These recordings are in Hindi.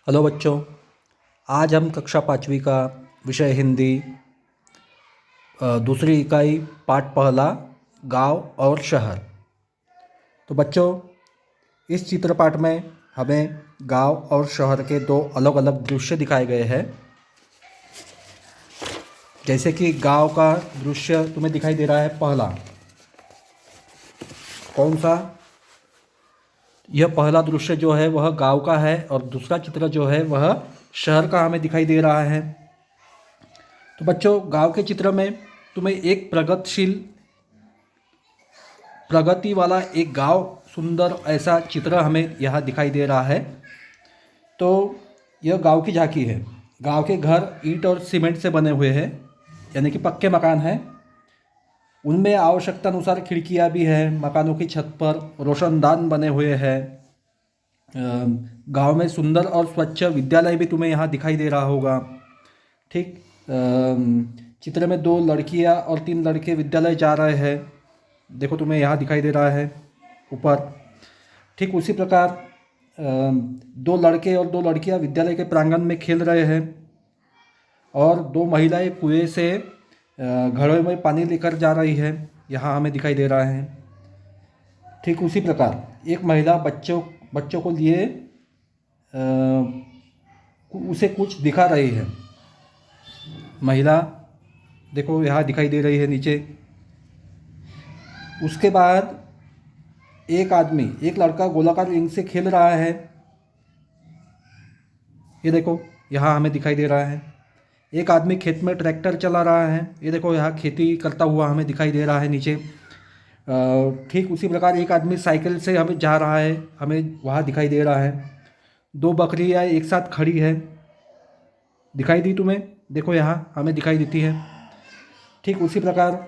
हेलो बच्चों। आज हम कक्षा पाँचवीं का विषय हिंदी दूसरी इकाई पाठ पहला गांव और शहर। तो बच्चों, इस चित्रपाठ में हमें गांव और शहर के दो अलग अलग दृश्य दिखाए गए हैं। जैसे कि गांव का दृश्य तुम्हें दिखाई दे रहा है पहला, कौन सा? यह पहला दृश्य जो है वह गांव का है और दूसरा चित्र जो है वह शहर का हमें दिखाई दे रहा है। तो बच्चों, गांव के चित्र में तुम्हें एक प्रगति वाला एक गांव, सुंदर ऐसा चित्र हमें यहाँ दिखाई दे रहा है। तो यह गांव की झांकी है। गांव के घर ईंट और सीमेंट से बने हुए हैं, यानी कि पक्के मकान हैं। उनमें आवश्यकता अनुसार खिड़कियाँ भी हैं। मकानों की छत पर रोशनदान बने हुए हैं। गांव में सुंदर और स्वच्छ विद्यालय भी तुम्हें यहाँ दिखाई दे रहा होगा। ठीक, चित्र में दो लड़कियाँ और तीन लड़के विद्यालय जा रहे हैं। देखो, तुम्हें यहाँ दिखाई दे रहा है ऊपर। ठीक उसी प्रकार दो लड़के और दो लड़कियाँ विद्यालय के प्रांगण में खेल रहे हैं और दो महिलाएं कुएं से घड़े में पानी लेकर जा रही है, यहाँ हमें दिखाई दे रहा है। ठीक उसी प्रकार एक महिला बच्चों को लिए उसे कुछ दिखा रही है। महिला देखो यहाँ दिखाई दे रही है नीचे। उसके बाद एक लड़का गोलाकार रिंग से खेल रहा है। ये देखो यहाँ हमें दिखाई दे रहा है। एक आदमी खेत में ट्रैक्टर चला रहा है। ये देखो यहाँ खेती करता हुआ हमें दिखाई दे रहा है नीचे। ठीक उसी प्रकार एक आदमी साइकिल से हमें जा रहा है, हमें वहाँ दिखाई दे रहा है। दो बकरियाँ एक साथ खड़ी है, दिखाई दी तुम्हें? देखो यहाँ हमें दिखाई देती है। ठीक उसी प्रकार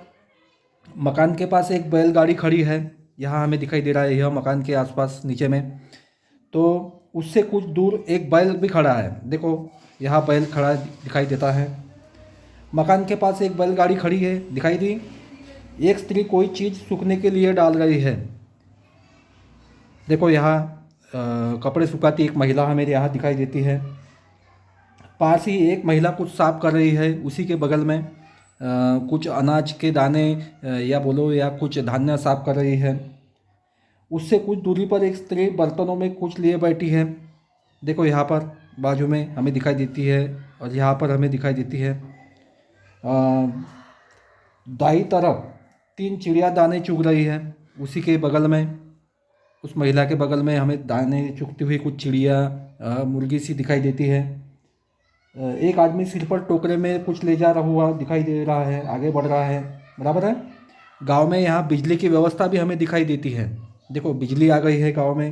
मकान के पास एक बैलगाड़ी खड़ी है, यहाँ हमें दिखाई दे रहा है। यह मकान के आसपास नीचे में। तो उससे कुछ दूर एक बैल भी खड़ा है। देखो यहाँ बैल खड़ा दिखाई देता है। मकान के पास एक बैलगाड़ी खड़ी है, दिखाई दी। एक स्त्री कोई चीज़ सूखने के लिए डाल रही है। देखो यहाँ कपड़े सुखाती एक महिला हमें यहाँ दिखाई देती है। पास ही एक महिला कुछ साफ कर रही है। उसी के बगल में कुछ अनाज के दाने या बोलो या कुछ धान्य साफ कर रही है। उससे कुछ दूरी पर एक स्त्री बर्तनों में कुछ लिए बैठी है। देखो यहाँ पर बाजू में हमें दिखाई देती है और यहाँ पर हमें दिखाई देती है। दाई तरफ तीन चिड़िया दाने चुग रही है। उसी के बगल में, उस महिला के बगल में हमें दाने चुगती हुई कुछ चिड़िया मुर्गी सी दिखाई देती है। एक आदमी सिर पर टोकरे में कुछ ले जा रहा हुआ दिखाई दे रहा है, आगे बढ़ रहा है। बराबर है। गांव में यहाँ बिजली की व्यवस्था भी हमें दिखाई देती है। देखो बिजली आ गई है गांव में।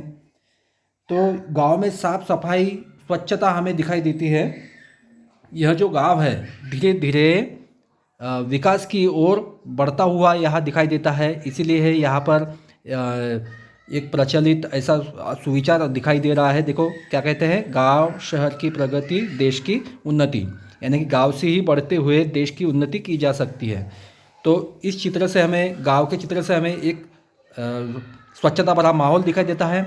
तो गांव में साफ सफाई, स्वच्छता हमें दिखाई देती है। यह जो गांव है धीरे धीरे विकास की ओर बढ़ता हुआ यहाँ दिखाई देता है। इसीलिए है यहाँ पर एक प्रचलित ऐसा सुविचार दिखाई दे रहा है। देखो क्या कहते हैं, गांव शहर की प्रगति देश की उन्नति, यानी कि गांव से ही बढ़ते हुए देश की उन्नति की जा सकती है। तो इस चित्र से हमें, गांव के चित्र से हमें एक स्वच्छता भरा माहौल दिखाई देता है।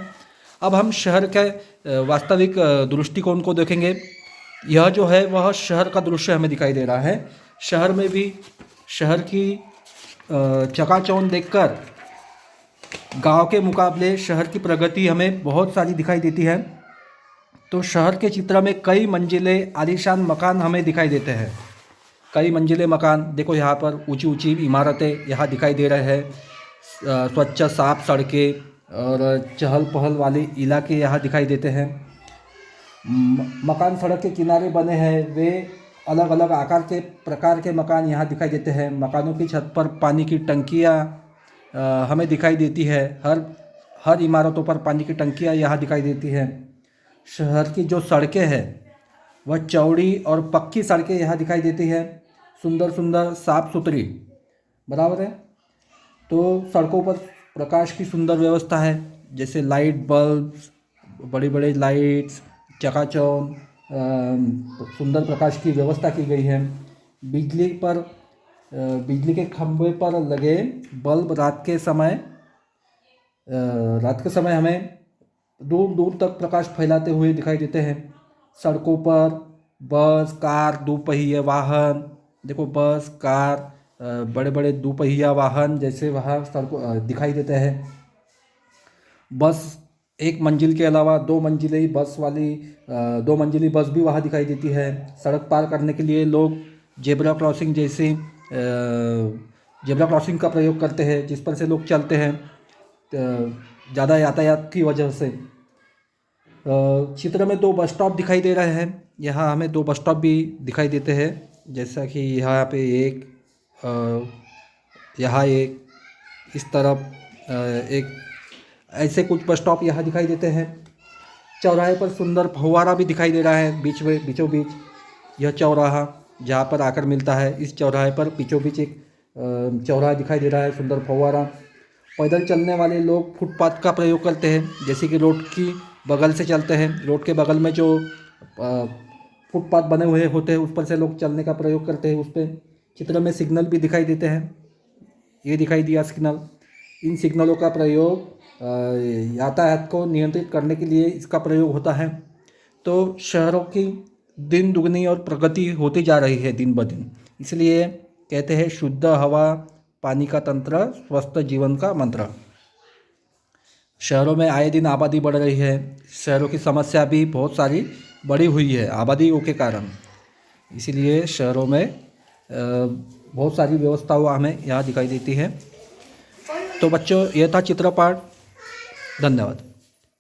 अब हम शहर के वास्तविक दृष्टिकोण को देखेंगे। यह जो है वह शहर का दृश्य हमें दिखाई दे रहा है। शहर में भी शहर की चकाचौंध देखकर गांव के मुकाबले शहर की प्रगति हमें बहुत सारी दिखाई देती है। तो शहर के चित्र में कई मंजिले आलीशान मकान हमें दिखाई देते हैं। कई मंजिले मकान, देखो यहाँ पर ऊंची ऊंची इमारतें यहाँ दिखाई दे रहे हैं। स्वच्छ साफ सड़कें और चहल पहल वाले इलाके यहाँ दिखाई देते हैं। मकान सड़क के किनारे बने हैं, वे अलग अलग आकार के प्रकार के मकान यहाँ दिखाई देते हैं। मकानों की छत पर पानी की टंकियाँ हमें दिखाई देती है। हर इमारतों पर पानी की टंकियाँ यहाँ दिखाई देती हैं। शहर की जो सड़कें हैं वह चौड़ी और पक्की सड़कें यहाँ दिखाई देती हैं, सुंदर सुंदर साफ सुथरी। बराबर है। तो सड़कों पर प्रकाश की सुंदर व्यवस्था है, जैसे लाइट बल्ब्स, बड़ी बड़ी लाइट्स, चकाचौंध, सुंदर प्रकाश की व्यवस्था की गई है। बिजली के खंभे पर लगे बल्ब रात के समय हमें दूर दूर तक प्रकाश फैलाते हुए दिखाई देते हैं। सड़कों पर बस, कार, दोपहिया वाहन, देखो बस, कार, बड़े बड़े दोपहिया वाहन जैसे वहाँ सड़कों दिखाई देते हैं। बस एक मंजिल के अलावा दो मंजिली बस वाली 2 मंजिली बस भी वहाँ दिखाई देती है। सड़क पार करने के लिए लोग जेब्रा क्रॉसिंग जैसे जेब्रा क्रॉसिंग का प्रयोग करते हैं, जिस पर से लोग चलते हैं ज़्यादा यातायात की वजह से। चित्र में 2 बस स्टॉप दिखाई दे रहे हैं। यहाँ हमें 2 बस स्टॉप भी दिखाई देते हैं, जैसा कि यहाँ पे एक, यहाँ एक, इस तरफ एक, ऐसे कुछ बस स्टॉप यहाँ दिखाई देते हैं। चौराहे पर सुंदर फव्वारा भी दिखाई दे रहा है बीच में, बीचों बीच। यह चौराहा जहाँ पर आकर मिलता है, इस चौराहे पर बीचों बीच एक चौराहा दिखाई दे रहा है, सुंदर फव्वारा। पैदल चलने वाले लोग फुटपाथ का प्रयोग करते हैं, जैसे कि रोड की बगल से चलते हैं। रोड के बगल में जो फुटपाथ बने हुए होते हैं, उस पर से लोग चलने का प्रयोग करते हैं। उस पर चित्र में सिग्नल भी दिखाई देते हैं। ये दिखाई दिया सिग्नल। इन सिग्नलों का प्रयोग यातायात को नियंत्रित करने के लिए इसका प्रयोग होता है। तो शहरों की दिन दुगनी और प्रगति होती जा रही है दिन ब दिन। इसलिए कहते हैं शुद्ध हवा, पानी का तंत्र, स्वस्थ जीवन का मंत्र। शहरों में आए दिन आबादी बढ़ रही है। शहरों की समस्या भी बहुत सारी बढ़ी हुई है आबादियों के कारण। इसीलिए शहरों में बहुत सारी व्यवस्थाएं हमें यहाँ दिखाई देती है। तो बच्चों, यह था चित्रपाठ। धन्यवाद।